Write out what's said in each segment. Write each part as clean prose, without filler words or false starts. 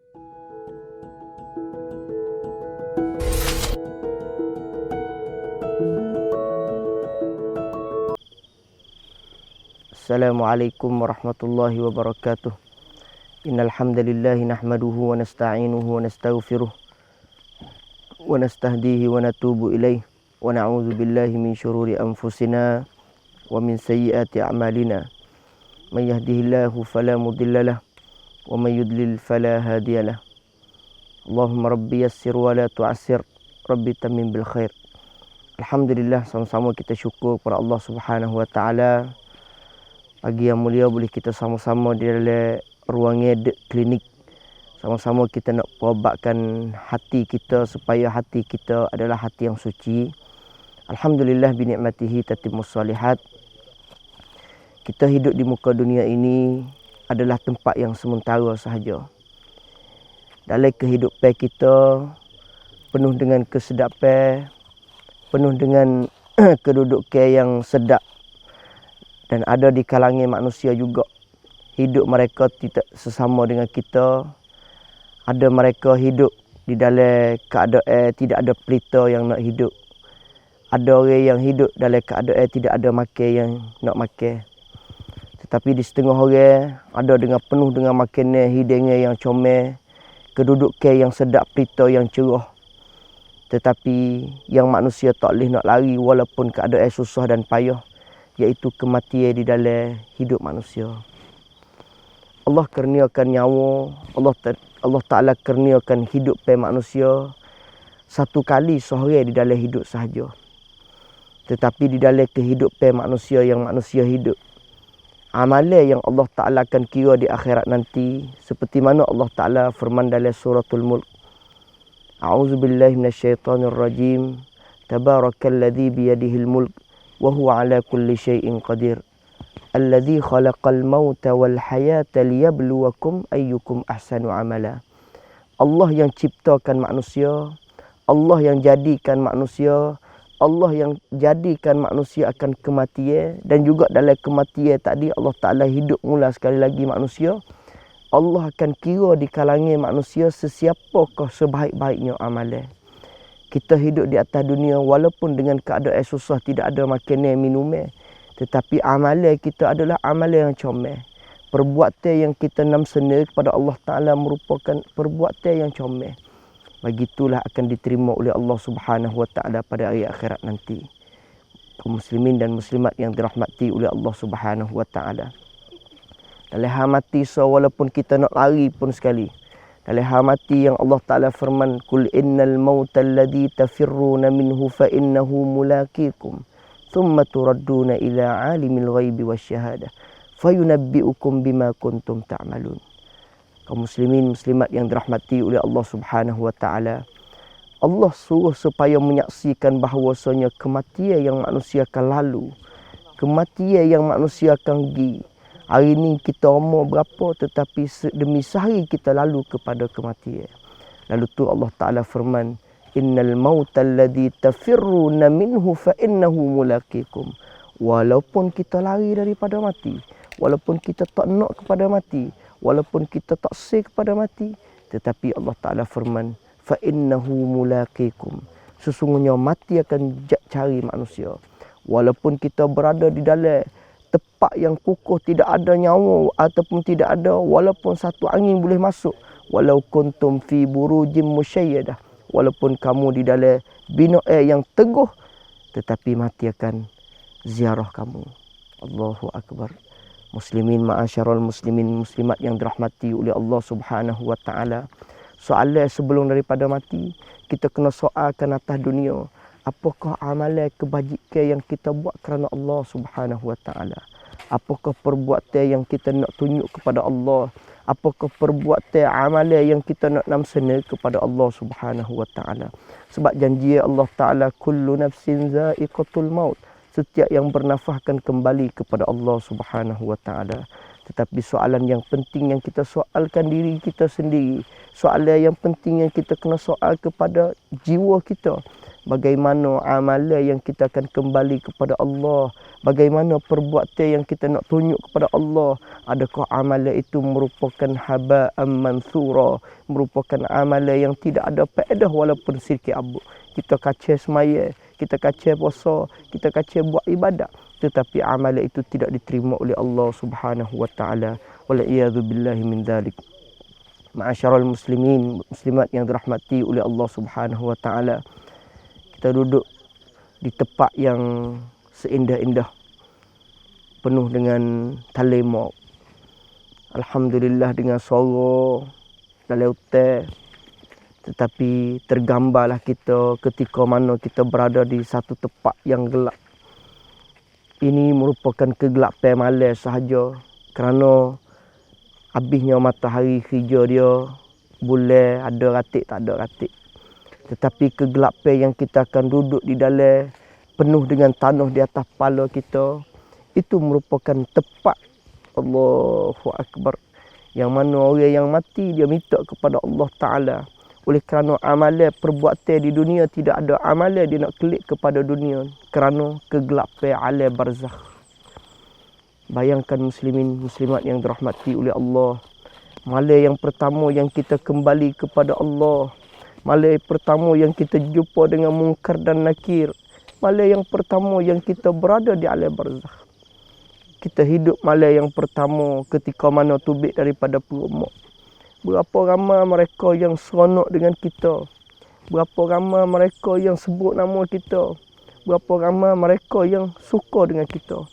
Assalamualaikum warahmatullahi wabarakatuh. Innal hamdalillah nahmaduhu wa nasta'inuhu wa nastaghfiruh wa nastahdihi wa natubu ilaih wa na'udzu billahi min syururi anfusina wa min sayyiati a'malina. May yahdihillahu fala mudhillalah wa may yudlil fala hadiyalah. Allahumma rabbi yassir wa la tu'assir, rabbi tammim bil khair. Alhamdulillah, sama-sama kita syukur kepada Allah Subhanahu wa taala. Pagi yang mulia boleh kita sama-sama di dalam ruang klinik. Sama-sama kita nak perobatkan hati kita supaya hati kita adalah hati yang suci. Alhamdulillah binikmatihi tatimmus salihat. Kita hidup di muka dunia ini adalah tempat yang sementara sahaja. Dalam kehidupan kita penuh dengan kesedapan, penuh dengan kedudukan yang sedap. Dan ada di kalangan manusia juga, hidup mereka tidak sesama dengan kita. Ada mereka hidup di dalam keadaan tidak ada pelita yang nak hidup. Ada orang yang hidup dalam keadaan tidak ada makan yang nak makan. Tetapi di setengah orang, ada dengan penuh dengan makanan, hidangan yang comel, kedudukan yang sedap, pelita yang cerah. Tetapi yang manusia tak boleh nak lari walaupun keadaan susah dan payah, iaitu kematian di dalam hidup manusia. Allah kurniakan nyawa, Allah Ta'ala kurniakan hidup manusia satu kali seorang di dalam hidup sahaja. Tetapi di dalam kehidupan manusia yang manusia hidup, amalan yang Allah Ta'ala akan kira di akhirat nanti, seperti mana Allah Ta'ala firman dalam suratul Mulk. A'udzubillahi minasyaitonirrajim. Tabarakalladzi biyadihil mulk wa huwa ala kulli syai'in qadir. Alladzi khalaqal mauta wal hayata liyabluwakum ayyukum ahsanu amala. Allah yang ciptakan manusia, Allah yang jadikan manusia, Allah yang jadikan manusia akan kematian, dan juga dalam kematian tadi Allah Ta'ala hidup mula sekali lagi manusia. Allah akan kira di kalangan manusia sesiapakah sebaik-baiknya amalan. Kita hidup di atas dunia walaupun dengan keadaan susah, tidak ada makanan, minuman. Tetapi amalan kita adalah amalan yang comel. Perbuatan yang kita namsena kepada Allah Ta'ala merupakan perbuatan yang comel. Begitulah akan diterima oleh Allah Subhanahu wa Ta'ala pada hari akhirat nanti. Kaum muslimin dan muslimat yang dirahmati oleh Allah Subhanahu wa Ta'ala. Dalam mati walaupun kita nak lari pun sekali, dalam mati yang Allah Ta'ala firman, Kul innal mauta alladhi tafirruna minhu fa innahu mulaqikum thumma turadduna ila alimil ghaibi wasyahadah fayunabbi'ukum bima kuntum ta'malun. Kaum muslimin muslimat yang dirahmati oleh Allah Subhanahu wa Ta'ala, Allah suruh supaya menyaksikan bahawasanya kematian yang manusia akan lalu, kematian yang manusia akan pergi. Hari ini kita umur berapa, tetapi demi sehari kita lalu kepada kematian. Lalu tu Allah Ta'ala firman, Innal mauta alladhi tafirruna minhu fa innahu mulaqikum. Walaupun kita lari daripada mati, walaupun kita tak nak kepada mati, walaupun kita tak say kepada mati, tetapi Allah Ta'ala firman, fa innahu mulaqikum. Sesungguhnya mati akan cari manusia. Walaupun kita berada di dalam tempat yang kukuh, tidak ada nyawa ataupun tidak ada walaupun satu angin boleh masuk, walau kuntum fi burujim musyayyadah, walaupun kamu di dalam binaan yang teguh, tetapi mati akan ziarah kamu. Allahu akbar. Muslimin ma'asyaral muslimin muslimat yang dirahmati oleh Allah Subhanahu wa Ta'ala, soalan sebelum daripada mati kita kena soalkan atas dunia, apakah amalan kebajikan yang kita buat kerana Allah Subhanahu wa Ta'ala? Apakah perbuatan yang kita nak tunjuk kepada Allah? Apakah perbuatan amalan yang kita nak namsena kepada Allah Subhanahu wa Ta'ala? Sebab janji Allah Ta'ala, kullu nafsin za'iqatul maut. Setiap yang bernafas akan kembali kepada Allah Subhanahu wa Ta'ala. Tetapi soalan yang penting yang kita soalkan diri kita sendiri, soalan yang penting yang kita kena soal kepada jiwa kita, bagaimana amalan yang kita akan kembali kepada Allah, bagaimana perbuatan yang kita nak tunjuk kepada Allah. Adakah amalan itu merupakan haba'an mansura, merupakan amalan yang tidak ada faedah walaupun sikit abu. Kita kacau semaya, kita kacau puasa, kita kacau buat ibadat, tetapi amalan itu tidak diterima oleh Allah Subhanahu wa taala. Wal iyadzu billahi min dzalik. Ma'asyiral muslimin, muslimat yang dirahmati oleh Allah Subhanahu wa taala. Kita duduk di tempat yang seindah-indah, penuh dengan tali maut. Alhamdulillah dengan suara dalam hutan. Tetapi tergambarlah kita ketika mana kita berada di satu tempat yang gelap. Ini merupakan kegelapan malam sahaja, kerana habisnya matahari hijau dia, bulan ada ratik tak ada ratik. Tetapi kegelapan yang kita akan duduk di dalam, penuh dengan tanah di atas kepala kita, itu merupakan tempat Allahu Akbar, yang mana orang yang mati dia minta kepada Allah Ta'ala. Oleh kerana amalan perbuatan di dunia, tidak ada amalan dia nak klik kepada dunia, kerana kegelapan alam barzakh. Bayangkan muslimin muslimat yang dirahmati oleh Allah, malam yang pertama yang kita kembali kepada Allah, malam pertama yang kita jumpa dengan mungkar dan nakir, malam yang pertama yang kita berada di alam barzakh. Kita hidup malam yang pertama ketika mana tubik daripada perut mak. Berapa ramai mereka yang seronok dengan kita, berapa ramai mereka yang sebut nama kita, berapa ramai mereka yang suka dengan kita.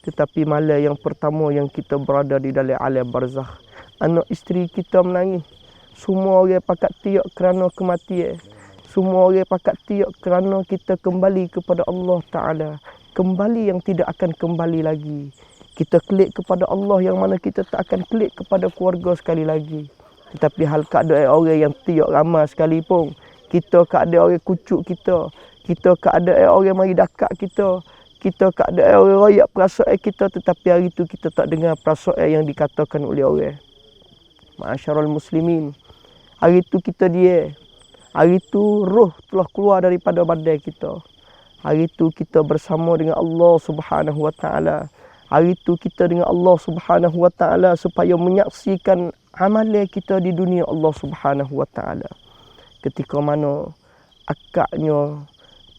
Tetapi malam yang pertama yang kita berada di dalam alam barzakh, anak isteri kita menangis, semua orang pakat tiak kerana kematian, semua orang pakat tiak kerana kita kembali kepada Allah Ta'ala, kembali yang tidak akan kembali lagi. Kita klik kepada Allah yang mana kita tak akan klik kepada keluarga sekali lagi. Tetapi hal keadaan orang yang tiak ramai sekalipun, kita keadaan orang kucuk kita keadaan orang mari dekat kita keadaan orang royak perasaan kita, tetapi hari itu kita tak dengar perasaan yang dikatakan oleh orang. Ma'asyiral muslimin, hari itu kita dia, hari itu roh telah keluar daripada badan kita. Hari itu kita bersama dengan Allah Subhanahu wa taala. Hari itu kita dengan Allah Subhanahu wa taala supaya menyaksikan amalan kita di dunia Allah Subhanahu wa taala. Ketika mana akaknya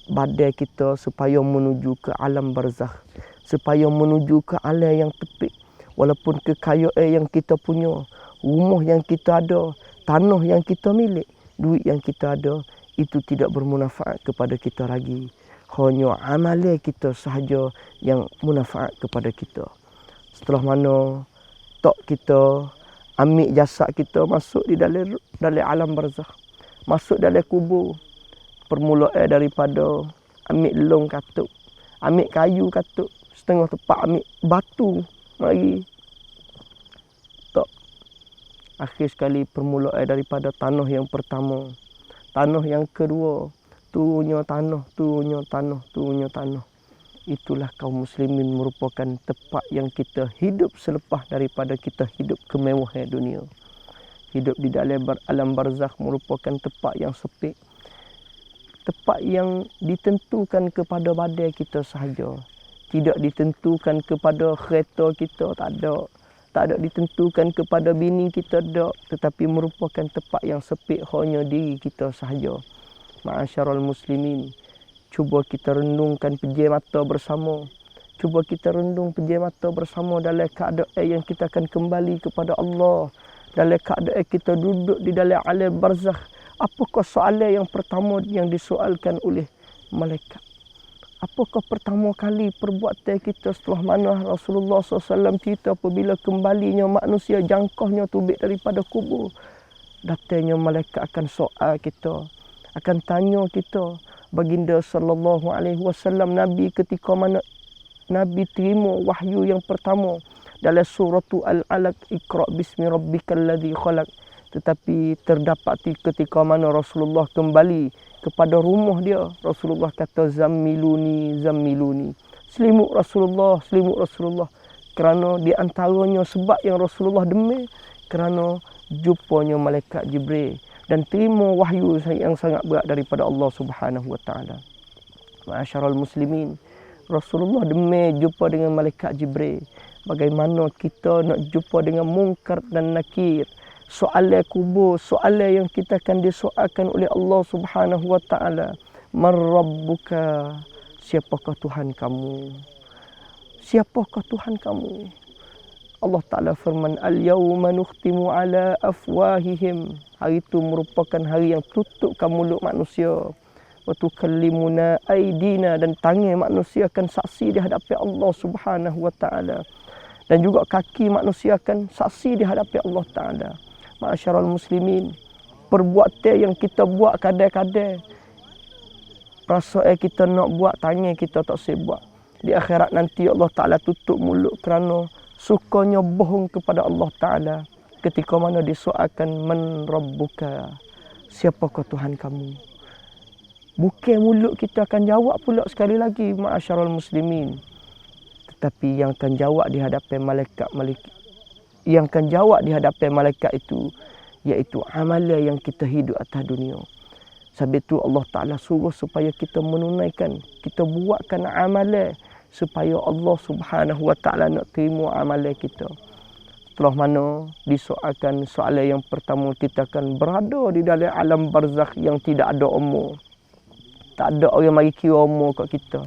badan kita supaya menuju ke alam barzakh, supaya menuju ke alam yang tepik. Walaupun kekayaan yang kita punya, rumah yang kita ada, tanah yang kita milik, duit yang kita ada, itu tidak bermanfaat kepada kita lagi. Hanya amalan kita sahaja yang manfaat kepada kita. Setelah mana tok kita ambil jasad kita masuk di dalam alam barzakh, masuk dalam kubur. Permulaan daripada ambil long katuk, ambil kayu katuk, setengah tepat ambil batu mari tok. Akhir sekali permulaan daripada tanah yang pertama, tanah yang kedua, turunnya tanah. Itulah kaum muslimin merupakan tempat yang kita hidup selepas daripada kita hidup kemewahan dunia. Hidup di dalam alam barzakh merupakan tempat yang sepi, tempat yang ditentukan kepada badan kita sahaja, tidak ditentukan kepada kereta kita, tak ada ditentukan kepada bini kita, tak, tetapi merupakan tempat yang sepi hanya diri kita sahaja. Ma'asyiral muslimin, cuba kita renungkan pejam mata bersama. Cuba kita renung pejam mata bersama dalam keadaan yang kita akan kembali kepada Allah. Dalam keadaan kita duduk di dalam alam barzakh, apakah soalan yang pertama yang disoalkan oleh malaikat? Apakah pertama kali perbuatan kita setelah mana Rasulullah SAW cerita apabila kembalinya manusia jangkaunya tubik daripada kubur, datangnya malaikat akan soal kita, akan tanya kita. Baginda sallallahu alaihi wasallam, Nabi ketika mana Nabi terima wahyu yang pertama dalam surah Al-Alaq, Iqra bismi rabbikal ladzi khalaq, tetapi terdapat ketika mana Rasulullah kembali kepada rumah dia, Rasulullah kata zammiluni, selimut Rasulullah, kerana di antaranya sebab yang Rasulullah demam kerana jumpanya malaikat Jibril. dan terima wahyu yang sangat berat daripada Allah Subhanahu wa taala. Ma'asyiral muslimin, Rasulullah demi jumpa dengan malaikat Jibril. Bagaimana kita nak jumpa dengan mungkar dan nakir? Soalan kubur, soalan yang kita akan disoalkan oleh Allah Subhanahu wa taala. Man rabbuka? Siapakah Tuhan kamu? Siapakah Tuhan kamu? Allah Ta'ala firman, Al-yawma nukhtimu ala afwahihim. Hari itu merupakan hari yang tutupkan mulut manusia. Wa tukallimuna aidina, dan tangan manusia akan saksi di hadapan Allah Subhanahu wa taala. Dan juga kaki manusia akan saksi di hadapan Allah Ta'ala. Ma'asyiral muslimin, perbuatan yang kita buat kadang-kadang perasaan kita nak buat, tangan kita tak boleh buat. Di akhirat nanti Allah Ta'ala tutup mulut kerana sukanya bohong kepada Allah Ta'ala. Ketika mana disoalkan, man rabbuka? Siapakah Tuhan kamu? Bukan mulut kita akan jawab pula sekali lagi, ma'asyiral muslimin. Tetapi yang akan jawab di hadapan malaikat itu, iaitu amalan yang kita hidup atas dunia. Sebab itu Allah Ta'ala suruh supaya kita menunaikan, kita buatkan amalan supaya Allah Subhanahu wa taala nak terima amalan kita. Setelah mana disoalkan soalan yang pertama, kita akan berada di dalam alam barzakh yang tidak ada umur. Tak ada orang mari kira umur kat kita.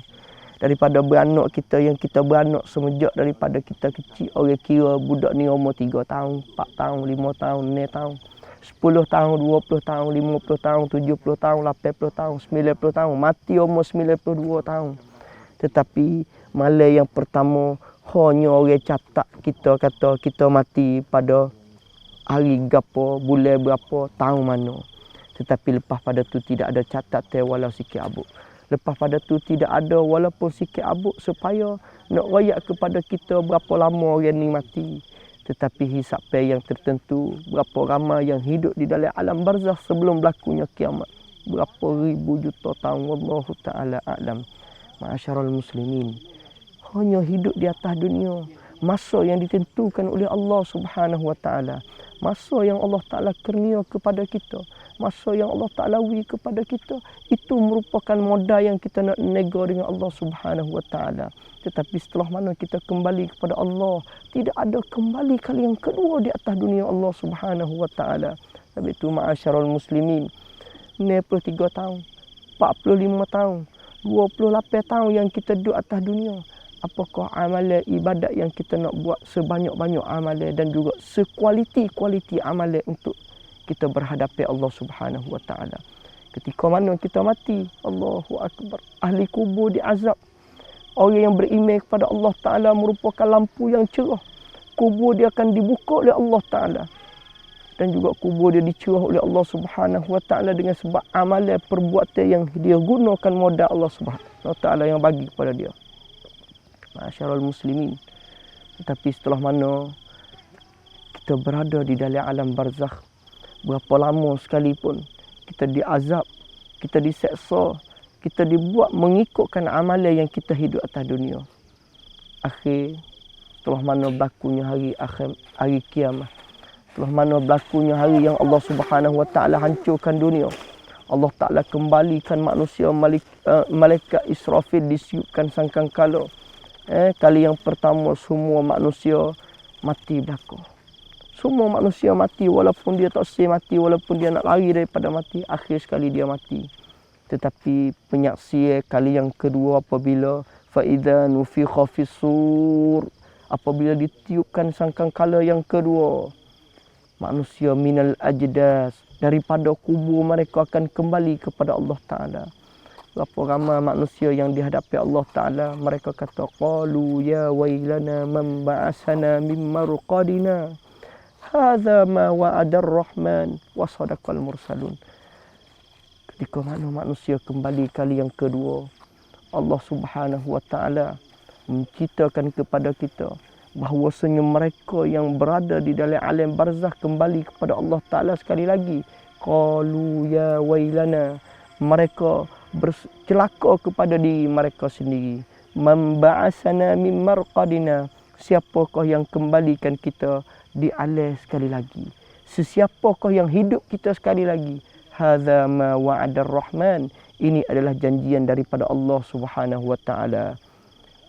Daripada beranak kita yang kita beranak semenjak daripada kita kecil, orang kira budak ni umur 3 tahun, 4 tahun, 5 tahun, 6 tahun, 10 tahun, 20 tahun, 50 tahun, 70 tahun, 80 tahun, 90 tahun, mati umur 92 tahun. Tetapi malam yang pertama hanya orang catat kita kata kita mati pada hari gapo, bulan berapa, tahun mana. Tetapi lepas pada tu tidak ada catatan walau sikit abuk. Lepas pada tu tidak ada walaupun sikit abuk supaya nak royak kepada kita berapa lama orang ni mati. Tetapi hisapan yang tertentu, berapa ramai yang hidup di dalam alam barzakh sebelum berlakunya kiamat. Berapa ribu juta tahun, wallahu ta'ala a'lam. Ma'asyiral muslimin, hanya hidup di atas dunia, masa yang ditentukan oleh Allah Subhanahu wa taala, masa yang Allah Ta'ala kurnia kepada kita, masa yang Allah Ta'ala beri kepada kita, itu merupakan modal yang kita nak nego dengan Allah Subhanahu wa taala. Tetapi setelah mana kita kembali kepada Allah, tidak ada kembali kali yang kedua di atas dunia Allah Subhanahu wa taala. Sebab itu ma'asyiral muslimin, 63 tahun, 45 tahun, 28 tahun yang kita duduk atas dunia, apakah amalan ibadat yang kita nak buat sebanyak-banyak amalan dan juga sekualiti-kualiti amalan untuk kita berhadapan Allah Subhanahu wa taala. Ketika mana kita mati, Allahu akbar, ahli kubur diazab. Orang yang beriman kepada Allah Ta'ala merupakan lampu yang cerah. Kubur dia akan dibuka oleh Allah Ta'ala. Dan juga kubur dia dicerah oleh Allah Subhanahu wa taala dengan sebab amalan perbuatan yang dia gunakan modal Allah Subhanahu wa taala yang bagi kepada dia. Ma'asyiral muslimin, tetapi setelah mana kita berada di dalam alam barzakh, berapa lama sekalipun kita diazab, kita diseksa, kita dibuat mengikutkan amalan yang kita hidup atas dunia. Akhir, setelah mana berlakunya hari kiamat, setelah mana berlakunya hari yang Allah Subhanahu wa taala hancurkan dunia, Allah Ta'ala kembalikan manusia, malaikat Israfil disiupkan sangkakala. Kali yang pertama semua manusia mati belaka. Semua manusia mati walaupun dia tak sedar mati, walaupun dia nak lari daripada mati, akhir sekali dia mati. Tetapi penyaksian kali yang kedua apabila faidza nufikha fis-sur, apabila ditiupkan sangkakala yang kedua, manusia minal ajdas, daripada kubur mereka akan kembali kepada Allah Ta'ala. Berapa ramai manusia yang dihadapi Allah Ta'ala, mereka kata, qalu ya wailana man ba'asana min marqadina, hadza ma wa'ada ar-rahman wa sadaqal mursalun. Ketika mana manusia kembali kali yang kedua, Allah Subhanahu wa taala menceritakan kepada kita bahawasanya mereka yang berada di dalam alam barzakh kembali kepada Allah Ta'ala sekali lagi. Qalu ya wailana, mereka bercelaka kepada diri mereka sendiri. Man ba'asana min marqadina, siapakah yang kembalikan kita di alam sekali lagi. Sesiapakah yang hidup kita sekali lagi? Hadza ma wa'adar rahman. Ini adalah janjian daripada Allah Subhanahu wa taala.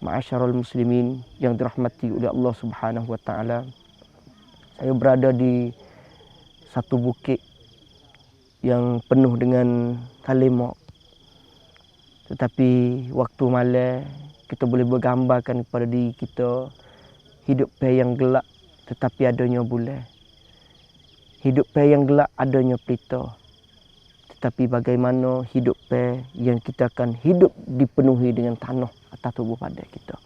Ma'asyiral muslimin yang dirahmati oleh Allah Subhanahu wa taala. Saya berada di satu bukit yang penuh dengan kalimah. Tetapi waktu malam kita boleh bergambarkan kepada diri kita hidup yang gelap tetapi adanya bulan. Hidup yang gelap adanya pelita. Tetapi bagaimana hidup yang kita akan hidup dipenuhi dengan tanah atas tubuh badan kita.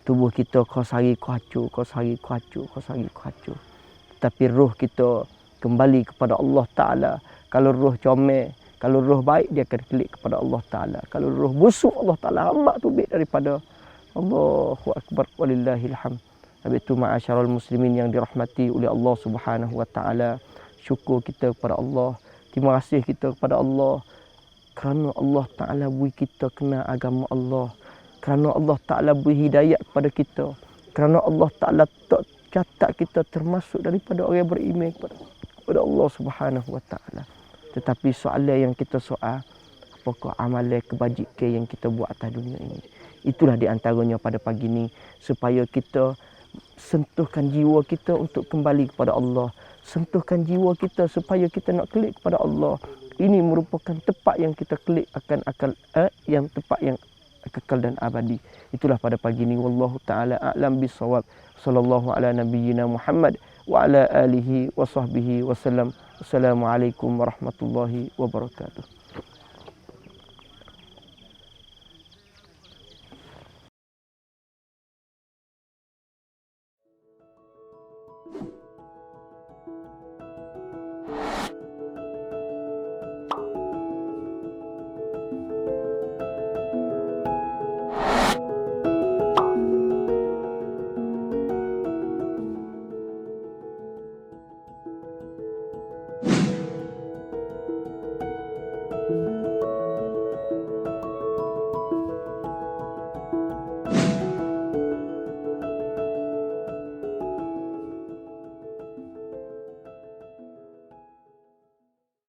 Tubuh kita kau sari kau hancur, kau sari kau hancur, kau sari kau hancur. Tetapi roh kita kembali kepada Allah Ta'ala. Kalau roh comel, kalau roh baik dia akan klik kepada Allah Ta'ala. Kalau roh busuk Allah Ta'ala hamba tubik daripada Allahu Akbar walillahil hamd. Habis itu ma'asyiral muslimin yang dirahmati oleh Allah Subhanahu wa taala, syukur kita kepada Allah, terima kasih kita kepada Allah kerana Allah Taala beri kita kenal agama Allah, kerana Allah Taala beri hidayah kepada kita, kerana Allah Taala tak catat kita termasuk daripada orang yang beriman kepada Allah Subhanahu wa taala. Tetapi soalan yang kita soal, apakah amalan kebajikan yang kita buat atas dunia ini? Itulah di antaranya pada pagi ini supaya kita sentuhkan jiwa kita untuk kembali kepada Allah. Sentuhkan jiwa kita supaya kita nak klik kepada Allah. Ini merupakan tempat yang kita klik akan yang tempat yang kekal dan abadi. Itulah pada pagi ini wallahu taala a'lam bissawab. Sallallahu ala nabiyyina Muhammad wa ala alihi wa sahbihi wasallam. Assalamualaikum warahmatullahi wabarakatuh.